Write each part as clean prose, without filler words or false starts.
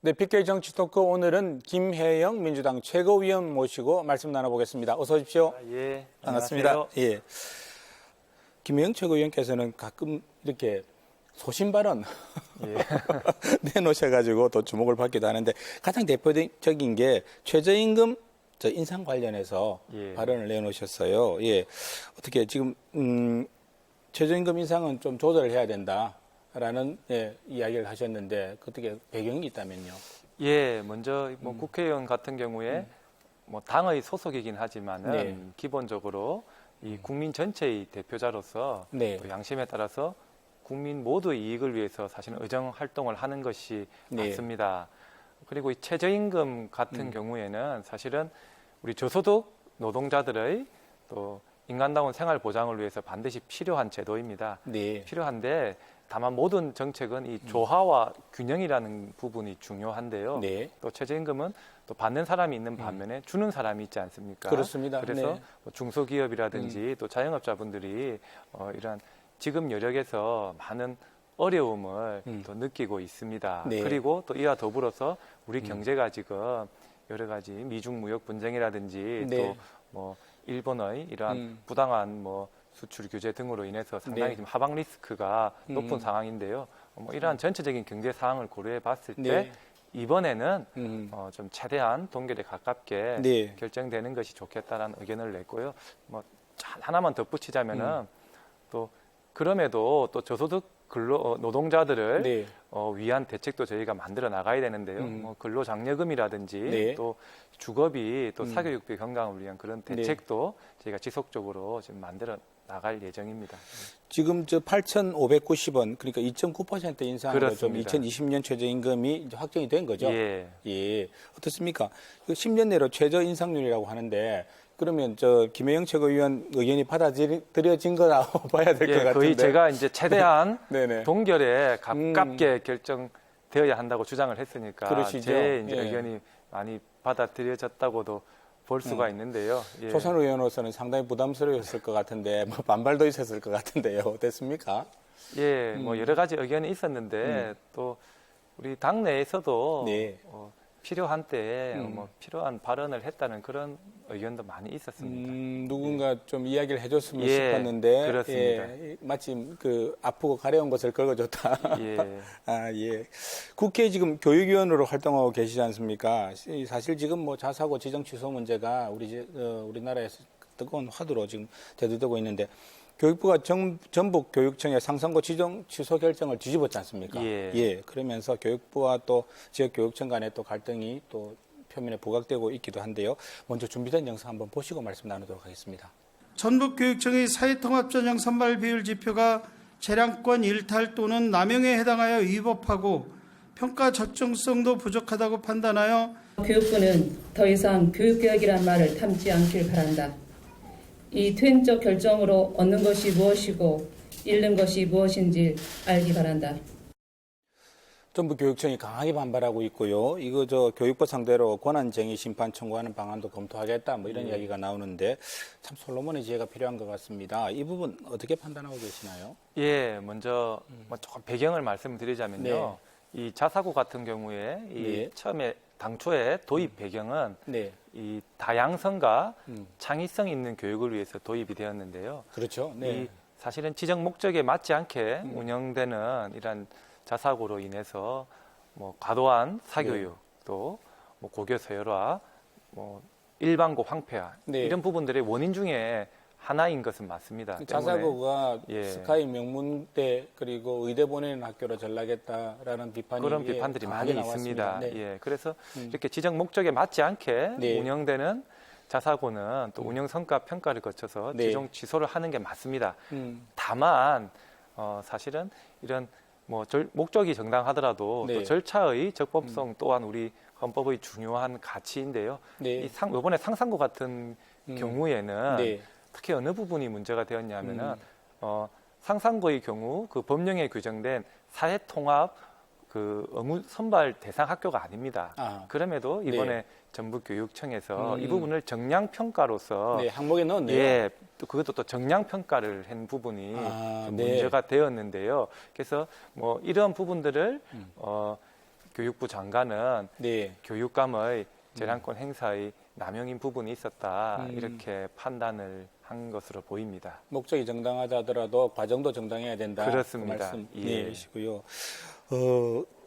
네, PK 정치 토크 오늘은 김혜영 민주당 최고위원 모시고 말씀 나눠보겠습니다. 어서 오십시오. 예, 반갑습니다. 안녕하세요. 예. 김혜영 최고위원께서는 가끔 이렇게 소신 발언 예. 내놓으셔가지고 또 주목을 받기도 하는데 가장 대표적인 게 최저임금 인상 관련해서 예. 발언을 내놓으셨어요. 예. 어떻게 지금 최저임금 인상은 좀 조절을 해야 된다라는 이야기를 하셨는데 어떻게 배경이 있다면요? 예, 먼저 뭐 국회의원 같은 경우에 뭐 당의 소속이긴 하지만은 네. 기본적으로 이 국민 전체의 대표자로서 네. 또 양심에 따라서 국민 모두의 이익을 위해서 사실은 의정 활동을 하는 것이 네. 맞습니다. 그리고 이 최저임금 같은 경우에는 사실은 우리 저소득 노동자들의 또 인간다운 생활 보장을 위해서 반드시 필요한 제도입니다. 네. 필요한데 다만 모든 정책은 이 조화와 균형이라는 부분이 중요한데요. 네. 또 최저임금은 또 받는 사람이 있는 반면에 주는 사람이 있지 않습니까? 그렇습니다. 그래서 네. 뭐 중소기업이라든지 또 자영업자분들이 이러한 지급 여력에서 많은 어려움을 또 느끼고 있습니다. 네. 그리고 또 이와 더불어서 우리 경제가 지금 여러 가지 미중 무역 분쟁이라든지 네. 또 뭐 일본의 이러한 부당한 뭐 수출 규제 등으로 인해서 상당히 네. 지금 하방 리스크가 높은 상황인데요. 뭐 이러한 전체적인 경제 상황을 고려해 봤을 때 네. 이번에는 좀 최대한 동결에 가깝게 네. 결정되는 것이 좋겠다라는 의견을 냈고요. 뭐 하나만 덧붙이자면은 또 그럼에도 또 저소득 노동자들을 네. 위한 대책도 저희가 만들어 나가야 되는데요. 뭐 근로장려금이라든지 네. 또 주거비 또 사교육비 건강을 위한 그런 네. 대책도 저희가 지속적으로 지금 만들어 나갈 예정입니다. 지금 8,590원 그러니까 2.9% 인상으로 좀 그렇습니다. 2020년 최저임금이 이제 확정이 된 거죠. 예. 예. 어떻습니까? 10년 내로 최저 인상률이라고 하는데 그러면 김혜영 최고위원 의견이 받아들여진 거라고 봐야 될 것 같은데. 거의 제가 이제 최대한 네네. 동결에 가깝게 결정되어야 한다고 주장을 했으니까 그러시죠. 제 이제 예. 의견이 많이 받아들여졌다고도 볼 수가 있는데요. 예. 초선 의원으로서는 상당히 부담스러웠을 것 같은데 뭐 반발도 있었을 것 같은데요. 어땠습니까? 예, 뭐 여러 가지 의견이 있었는데 또 우리 당내에서도 네. 필요한 때에 뭐 필요한 발언을 했다는 그런 의견도 많이 있었습니다. 누군가 좀 이야기를 해줬으면 예, 싶었는데 그렇습니다. 예, 마침 아프고 가려운 것을 긁어줬다. 예. 아, 예. 국회 지금 교육위원으로 활동하고 계시지 않습니까? 사실 지금 뭐 자사고 지정 취소 문제가 우리나라에서 뜨거운 화두로 지금 대두되고 있는데 교육부가 전북 교육청의 상선고 지정 취소 결정을 뒤집었지 않습니까? 예. 그러면서 교육부와 또 지역 교육청 간의 또 갈등이 또 표면에 부각되고 있기도 한데요. 먼저 준비된 영상 한번 보시고 말씀 나누도록 하겠습니다. 전북교육청의 사회통합전형 선발 비율 지표가 재량권 일탈 또는 남용에 해당하여 위법하고 평가 적정성도 부족하다고 판단하여 교육부는 더 이상 교육개혁이란 말을 담지 않길 바란다. 이 투행적 결정으로 얻는 것이 무엇이고 잃는 것이 무엇인지 알기 바란다. 전북 교육청이 강하게 반발하고 있고요. 이거 교육부 상대로 권한쟁의 심판 청구하는 방안도 검토하겠다. 뭐 이런 이야기가 나오는데 참 솔로몬의 지혜가 필요한 것 같습니다. 이 부분 어떻게 판단하고 계시나요? 예, 먼저 뭐 조금 배경을 말씀드리자면요. 이 자사고 같은 경우에 네. 처음에 당초에 도입 배경은 네. 이 다양성과 창의성 있는 교육을 위해서 도입이 되었는데요. 그렇죠. 이 사실은 지정 목적에 맞지 않게 운영되는 이런 자사고로 인해서 뭐 과도한 사교육 또 뭐 고교 서열화, 뭐 일반고 황폐화 이런 부분들의 원인 중에 하나인 것은 맞습니다. 자사고가 예. 스카이 명문대 그리고 의대 보내는 학교로 전락했다라는 비판이 그런 비판들이 많이 나왔습니다. 있습니다. 네. 예, 그래서 이렇게 지정 목적에 맞지 않게 네. 운영되는 자사고는 또 운영 성과 평가를 거쳐서 네. 지정 취소를 하는 게 맞습니다. 음. 다만 사실은 이런 뭐 목적이 정당하더라도 네. 또 절차의 적법성 또한 우리 헌법의 중요한 가치인데요. 네. 이번에 상상고 같은 경우에는 네. 특히 어느 부분이 문제가 되었냐면은 상상고의 경우 그 법령에 규정된 사회통합 그 의무 선발 대상 학교가 아닙니다. 그럼에도 이번에 전북교육청에서 이 부분을 정량 평가로서 항목에 넣었네요. 예, 또 그것도 또 정량 평가를 한 부분이 좀 문제가 되었는데요. 그래서 뭐 이런 부분들을 교육부 장관은 네. 교육감의 재량권 행사의 남용인 부분이 있었다 음. 이렇게 판단을 한 것으로 보입니다. 목적이 정당하다 하더라도 과정도 정당해야 된다. 그렇습니다. 그 예. 말씀이시고요.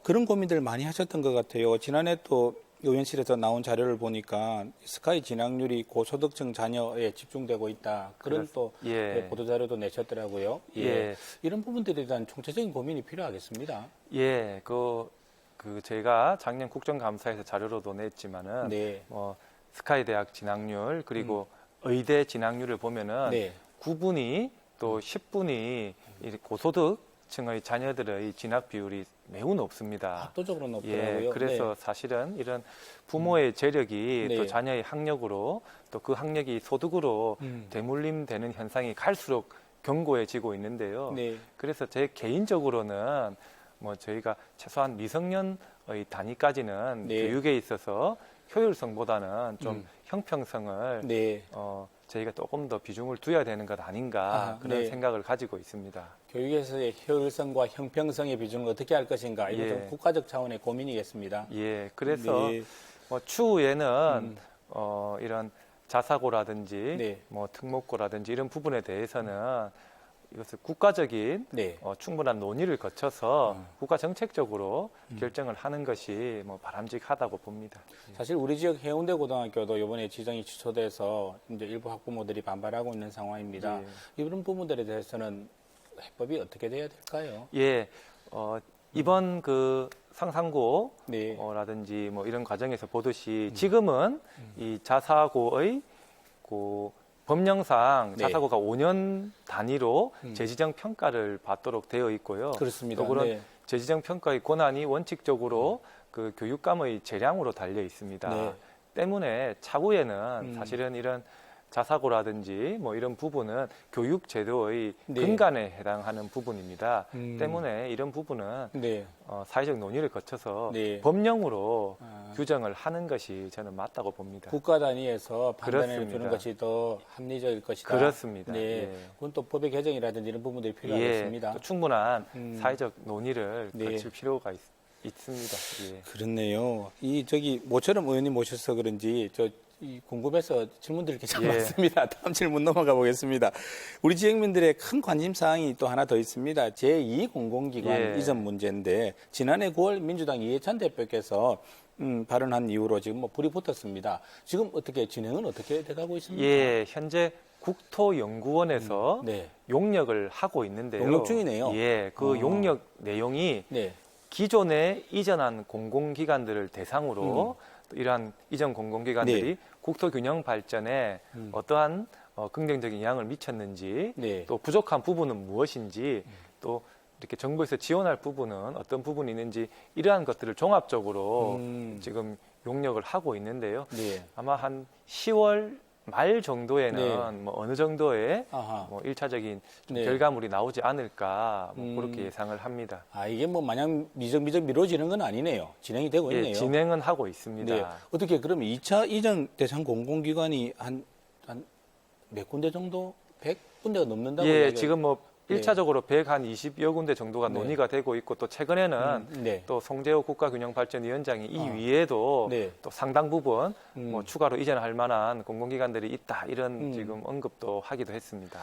그런 고민들 많이 하셨던 것 같아요. 지난해 또 의원실에서 나온 자료를 보니까 스카이 진학률이 고소득층 자녀에 집중되고 있다. 그런 또 예. 보도 자료도 내셨더라고요. 예. 이런 부분들에 대한 총체적인 고민이 필요하겠습니다. 예, 그 제가 작년 국정감사에서 자료로도 냈지만은 네. 스카이 대학 진학률 그리고 의대 진학률을 보면은 네. 9분위 또 10분위 고소득층의 자녀들의 진학 비율이 매우 높습니다. 압도적으로 높더라고요. 예, 그래서 사실은 이런 부모의 재력이 네. 또 자녀의 학력으로 또 그 학력이 소득으로 대물림되는 현상이 갈수록 견고해지고 있는데요. 네. 그래서 제 개인적으로는 저희가 최소한 미성년의 단위까지는 네. 교육에 있어서 효율성보다는 좀 형평성을 네. 저희가 조금 더 비중을 두어야 되는 것 아닌가 그런 네. 생각을 가지고 있습니다. 교육에서의 효율성과 형평성의 비중을 어떻게 할 것인가 이건 예. 좀 국가적 차원의 고민이겠습니다. 예, 그래서 네. 추후에는 이런 자사고라든지 네. 특목고라든지 이런 부분에 대해서는 이것을 국가적인 네. 충분한 논의를 거쳐서 국가 정책적으로 결정을 하는 것이 바람직하다고 봅니다. 사실 우리 지역 해운대 고등학교도 이번에 지정이 취소돼서 이제 일부 학부모들이 반발하고 있는 상황입니다. 예. 이런 부분들에 대해서는 해법이 어떻게 돼야 될까요? 예, 이번 그 네. 상상고라든지 이런 과정에서 보듯이 지금은 이 자사고의 법령상 네. 자사고가 5년 단위로 재지정 평가를 받도록 되어 있고요. 그렇습니다. 또 그런 네. 재지정 평가의 권한이 원칙적으로 그 교육감의 재량으로 달려 있습니다. 네. 때문에 차후에는 사실은 이런 자사고라든지 이런 부분은 교육 제도의 네. 근간에 해당하는 부분입니다. 음. 때문에 이런 부분은 네. 사회적 논의를 거쳐서 네. 법령으로 아. 규정을 하는 것이 저는 맞다고 봅니다. 국가 단위에서 판단해 주는 그렇습니다. 것이 더 합리적일 것이다. 그렇습니다. 네. 예. 그건 또 법의 개정이라든지 이런 부분들이 필요하겠습니다. 또 충분한 사회적 논의를 네. 거칠 필요가 있습니다. 예. 그렇네요. 모처럼 의원님 모셔서 그런지 궁금해서 질문드릴 게 참 예. 많습니다. 다음 질문 넘어가 보겠습니다. 우리 지역민들의 큰 관심 사항이 또 하나 더 있습니다. 제2공공기관 예. 이전 문제인데 지난해 9월 민주당 이해찬 대표께서 발언한 이후로 지금 불이 붙었습니다. 지금 진행은 어떻게 돼가고 있습니까? 예, 현재 국토연구원에서 네. 용역을 하고 있는데요. 용역 중이네요. 예, 그 용역 내용이 네. 기존에 이전한 공공기관들을 대상으로 또 이러한 이전 공공기관들이 네. 국토균형 발전에 어떠한 긍정적인 영향을 미쳤는지 네. 또 부족한 부분은 무엇인지 또 이렇게 정부에서 지원할 부분은 어떤 부분이 있는지 이러한 것들을 종합적으로 지금 용역을 하고 있는데요. 네. 아마 한 10월 말 정도에는 네. 어느 정도의 아하. 1차적인 네. 결과물이 나오지 않을까 그렇게 예상을 합니다. 이게 마냥 미적미적 미뤄지는 건 아니네요. 진행이 되고 예, 있네요. 진행은 하고 있습니다. 네. 어떻게 그러면 2차 이전 대상 공공기관이 한 몇 군데 정도? 100군데가 넘는다고? 예, 이야기가- 지금 네. 1차적으로 120여 군데 정도가 네. 논의가 되고 있고 또 최근에는 네. 또 송재호 국가균형발전위원장이 이 아. 위에도 네. 또 상당 부분 추가로 이전할 만한 공공기관들이 있다 이런 지금 언급도 하기도 했습니다.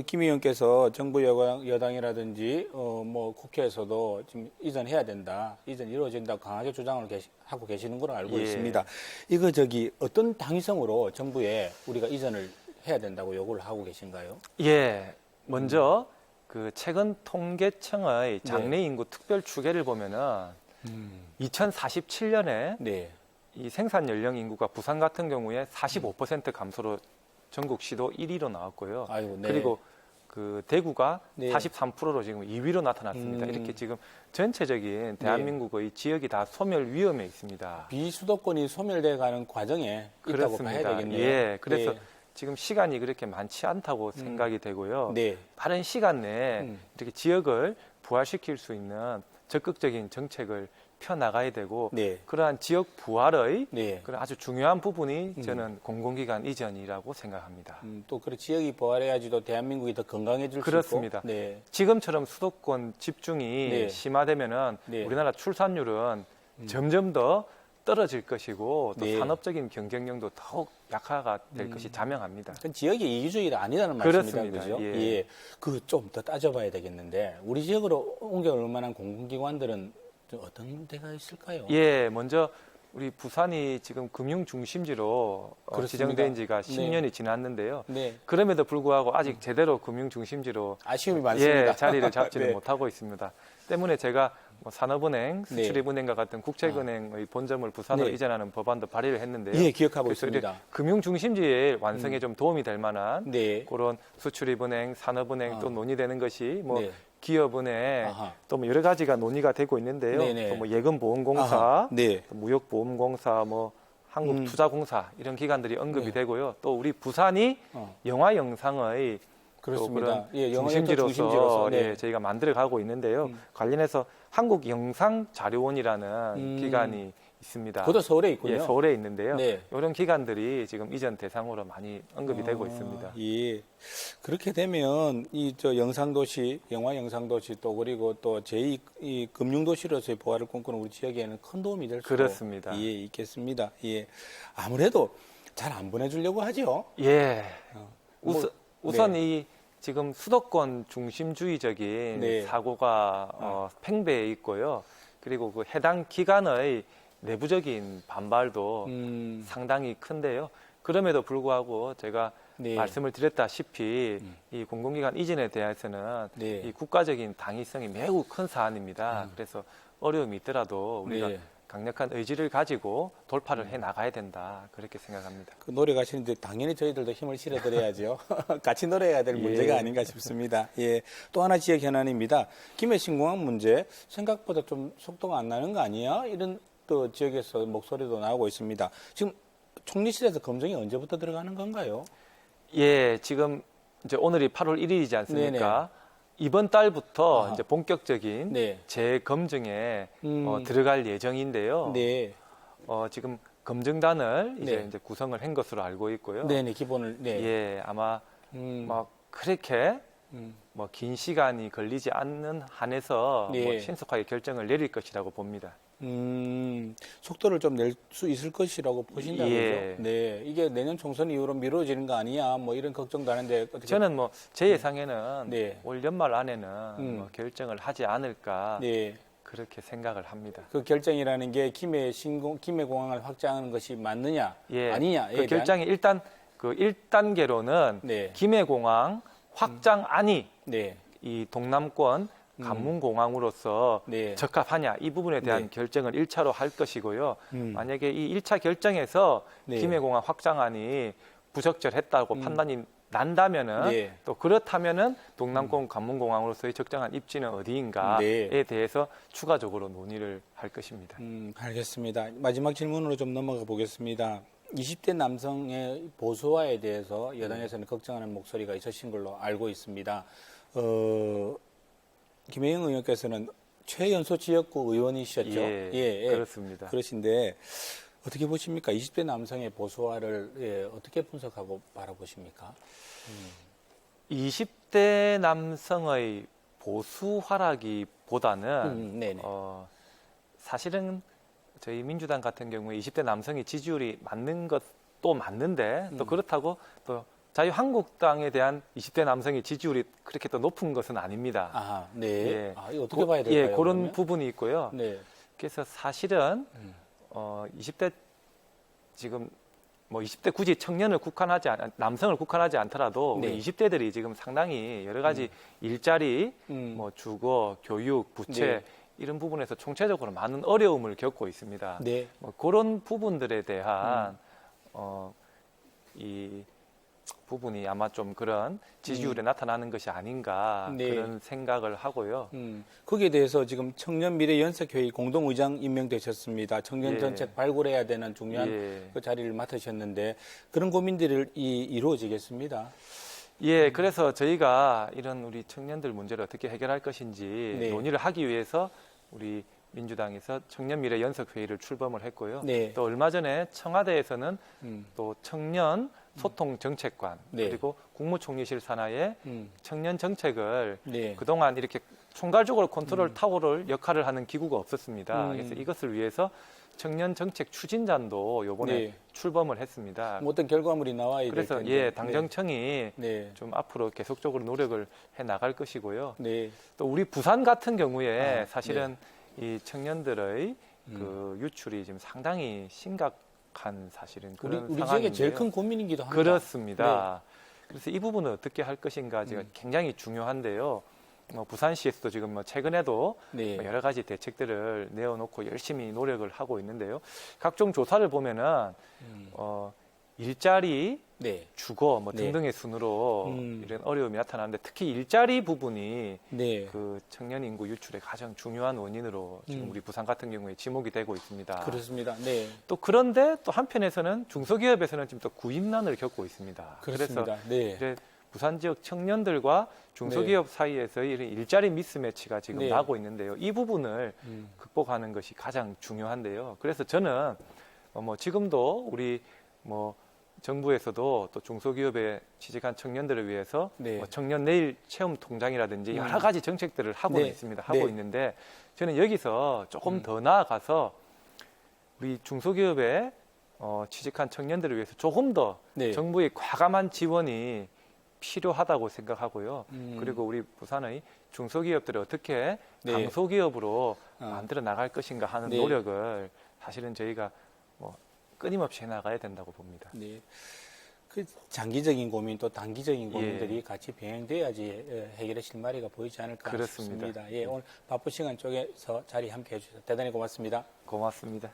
김 의원께서 정부 여당이라든지 국회에서도 지금 이전해야 된다, 이전 이루어진다고 강하게 주장을 하고 계시는 걸로 알고 예. 있습니다. 이거 어떤 당위성으로 정부에 우리가 이전을 해야 된다고 요구를 하고 계신가요? 예, 먼저 그 최근 통계청의 장래 인구 특별 추계를 보면은 2047년에 네. 이 생산 연령 인구가 부산 같은 경우에 45% 감소로 전국 시도 1위로 나왔고요. 아이고, 네. 그리고 그 대구가 네. 43%로 지금 2위로 나타났습니다. 이렇게 지금 전체적인 대한민국의 지역이 다 소멸 위험에 있습니다. 비수도권이 소멸돼 가는 과정에 있다고 봐야 되겠네요. 예, 그래서 네. 지금 시간이 그렇게 많지 않다고 생각이 되고요. 네. 빠른 시간 내에 이렇게 지역을 부활시킬 수 있는 적극적인 정책을 펴나가야 되고 네. 그러한 지역 부활의 네. 그런 아주 중요한 부분이 저는 공공기관 이전이라고 생각합니다. 또 그런 지역이 부활해야지 또 대한민국이 더 건강해질 그렇습니다. 수 있고. 네. 지금처럼 수도권 집중이 네. 심화되면은 네. 우리나라 출산율은 점점 더 떨어질 것이고 또 네. 산업적인 경쟁력도 더욱 약화가 될 것이 자명합니다. 그건 지역의 이기주의가 아니라는 말씀입니다. 그렇습니다. 그죠? 예. 예. 그 좀 더 따져봐야 되겠는데 우리 지역으로 옮겨올 만한 공공기관들은 좀 어떤 데가 있을까요? 예, 먼저 우리 부산이 지금 금융 중심지로 그렇습니다. 지정된 지가 네. 10년이 지났는데요. 네. 그럼에도 불구하고 아직 제대로 금융 중심지로 아쉬움이 많습니다. 예, 자리를 잡지는 네. 못하고 있습니다. 때문에 제가 뭐 산업은행, 네. 수출입은행과 같은 국책은행의 본점을 부산으로 네. 이전하는 법안도 발의를 했는데요. 예, 기억하고 그래서 있습니다. 금융 중심지의 완성에 좀 도움이 될 만한 네. 그런 수출입은행, 산업은행 또 논의되는 것이 뭐 네. 기업은행 아하. 또 뭐 여러 가지가 논의가 되고 있는데요. 네네. 또 뭐 예금보험공사, 아하. 네. 또 무역보험공사, 뭐 한국투자공사 이런 기관들이 언급이 네. 되고요. 또 우리 부산이 영화 영상의 그렇습니다. 또 그런 예, 영화 중심지로서 네. 예, 저희가 만들어 가고 있는데요. 관련해서 한국영상자료원이라는 기관이 있습니다. 그것도 서울에 있군요. 예, 서울에 있는데요. 네. 이런 기관들이 지금 이전 대상으로 많이 언급이 되고 있습니다. 예. 그렇게 되면 이 저 영상도시, 영화 영상도시 또 그리고 또 제2 이 금융도시로서의 부활을 꿈꾸는 우리 지역에는 큰 도움이 될 수 그렇습니다. 예, 있겠습니다. 예. 아무래도 잘 안 보내주려고 하죠. 예. 뭐, 우선 이 지금 수도권 중심주의적인 네. 사고가 팽배해 있고요. 그리고 그 해당 기관의 내부적인 반발도 상당히 큰데요. 그럼에도 불구하고 제가 네. 말씀을 드렸다시피 이 공공기관 이전에 대해서는 네. 이 국가적인 당위성이 매우 큰 사안입니다. 그래서 어려움이 있더라도 우리가 네. 강력한 의지를 가지고 돌파를 해 나가야 된다. 그렇게 생각합니다. 그 노력하시는데 당연히 저희들도 힘을 실어드려야죠. 같이 노력해야 될 문제가 예. 아닌가 싶습니다. 예. 또 하나 지역 현안입니다. 김해 신공항 문제 생각보다 좀 속도가 안 나는 거 아니야? 이런 또 지역에서 목소리도 나오고 있습니다. 지금 총리실에서 검증이 언제부터 들어가는 건가요? 예, 지금 이제 오늘이 8월 1일이지 않습니까? 이번 달부터 아하. 이제 본격적인 네. 재검증에 들어갈 예정인데요. 네. 지금 검증단을 네. 이제 구성을 한 것으로 알고 있고요. 네네, 기본을, 네. 예, 아마 뭐 그렇게 뭐 긴 시간이 걸리지 않는 한에서 네. 뭐 신속하게 결정을 내릴 것이라고 봅니다. 속도를 좀 낼 수 있을 것이라고 보신다고요? 예. 네. 이게 내년 총선 이후로 미뤄지는 거 아니야? 뭐 이런 걱정도 하는데 어떻게? 저는 뭐 제 예상에는 네. 올 연말 안에는 뭐 결정을 하지 않을까 네. 그렇게 생각을 합니다. 그 결정이라는 게 김해 공항을 확장하는 것이 맞느냐, 예, 아니냐에 그 결정이 일단 그 1단계로는 네. 김해공항 확장안이 네. 이 동남권 관문공항으로서 네. 적합하냐 이 부분에 대한 네. 결정을 1차로 할 것이고요. 만약에 이 1차 결정에서 네. 김해공항 확장안이 부적절했다고 판단이 난다면은 네. 또 그렇다면은 동남권 관문공항으로서의 적정한 입지는 어디인가에 네. 대해서 추가적으로 논의를 할 것입니다. 알겠습니다. 마지막 질문으로 좀 넘어가 보겠습니다. 20대 남성의 보수화에 대해서 여당에서는 걱정하는 목소리가 있으신 걸로 알고 있습니다. 김혜영 의원께서는 최연소 지역구 의원이셨죠? 예, 그렇습니다. 그러신데 어떻게 보십니까? 20대 남성의 보수화를 어떻게 분석하고 바라보십니까? 20대 남성의 보수화라기보다는 네네. 사실은 저희 민주당 같은 경우에 20대 남성의 지지율이 맞는 것도 맞는데 또 그렇다고 또 자유한국당에 대한 20대 남성의 지지율이 그렇게 또 높은 것은 아닙니다. 아, 네. 예. 이거 어떻게 봐야 될까요? 예, 그런 그러면? 부분이 있고요. 네. 그래서 사실은 20대 지금 뭐 20대 굳이 청년을 남성을 국한하지 않더라도 네. 우리 20대들이 지금 상당히 여러 가지 일자리, 뭐 주거, 교육, 부채 네. 이런 부분에서 총체적으로 많은 어려움을 겪고 있습니다. 네. 뭐 그런 부분들에 대한 이 부분이 아마 좀 그런 지지율에 나타나는 것이 아닌가 네. 그런 생각을 하고요. 거기에 대해서 지금 청년미래연석회의 공동의장 임명되셨습니다. 청년 예. 정책 발굴해야 되는 중요한 예. 그 자리를 맡으셨는데 그런 고민들이 이루어지겠습니다. 예, 그래서 저희가 이런 우리 청년들 문제를 어떻게 해결할 것인지 네. 논의를 하기 위해서 우리 민주당에서 청년미래연석회의를 출범을 했고요. 네. 또 얼마 전에 청와대에서는 또 청년 소통 정책관 네. 그리고 국무총리실 산하의 청년 정책을 네. 그동안 이렇게 총괄적으로 컨트롤 타워를 역할을 하는 기구가 없었습니다. 그래서 이것을 위해서 청년 정책 추진단도 요번에 네. 출범을 했습니다. 뭐 어떤 결과물이 나와야 될 그래서 텐데. 예, 당정청이 네. 좀 앞으로 계속적으로 노력을 해 나갈 것이고요. 네. 또 우리 부산 같은 경우에 아, 사실은 이 청년들의 그 유출이 지금 상당히 심각한 사실은 그런 우리 지역의 상황인데요. 제일 큰 고민이기도 합니다. 그렇습니다. 그래서 이 부분을 어떻게 할 것인가 지금 굉장히 중요한데요. 부산시에서도 지금 최근에도 네. 여러 가지 대책들을 내어놓고 열심히 노력을 하고 있는데요. 각종 조사를 보면은 일자리, 네. 주거 네. 등등의 순으로 이런 어려움이 나타나는데 특히 일자리 부분이 네. 그 청년 인구 유출의 가장 중요한 원인으로 지금 우리 부산 같은 경우에 지목이 되고 있습니다. 그렇습니다. 네. 또 그런데 또 한편에서는 중소기업에서는 지금 또 구입난을 겪고 있습니다. 그렇습니다. 그래서 네. 이제 부산 지역 청년들과 중소기업 사이에서의 이런 일자리 미스매치가 지금 네. 나고 있는데요. 이 부분을 극복하는 것이 가장 중요한데요. 그래서 저는 지금도 우리 정부에서도 또 중소기업에 취직한 청년들을 위해서 네. 청년 내일 체험 통장이라든지 여러 가지 정책들을 하고 네. 있습니다. 하고 네. 있는데 저는 여기서 조금 더 나아가서 우리 중소기업에 취직한 청년들을 위해서 조금 더 네. 정부의 과감한 지원이 필요하다고 생각하고요. 그리고 우리 부산의 중소기업들을 어떻게 네. 강소기업으로 만들어 나갈 것인가 하는 네. 노력을 사실은 저희가 끊임없이 해나가야 된다고 봅니다. 네. 그 장기적인 고민 또 단기적인 예. 고민들이 같이 병행돼야지 해결의 실마리가 보이지 않을까 그렇습니다. 싶습니다. 예, 오늘 바쁜 시간 쪽에서 자리 함께 해주셔서 대단히 고맙습니다. 고맙습니다.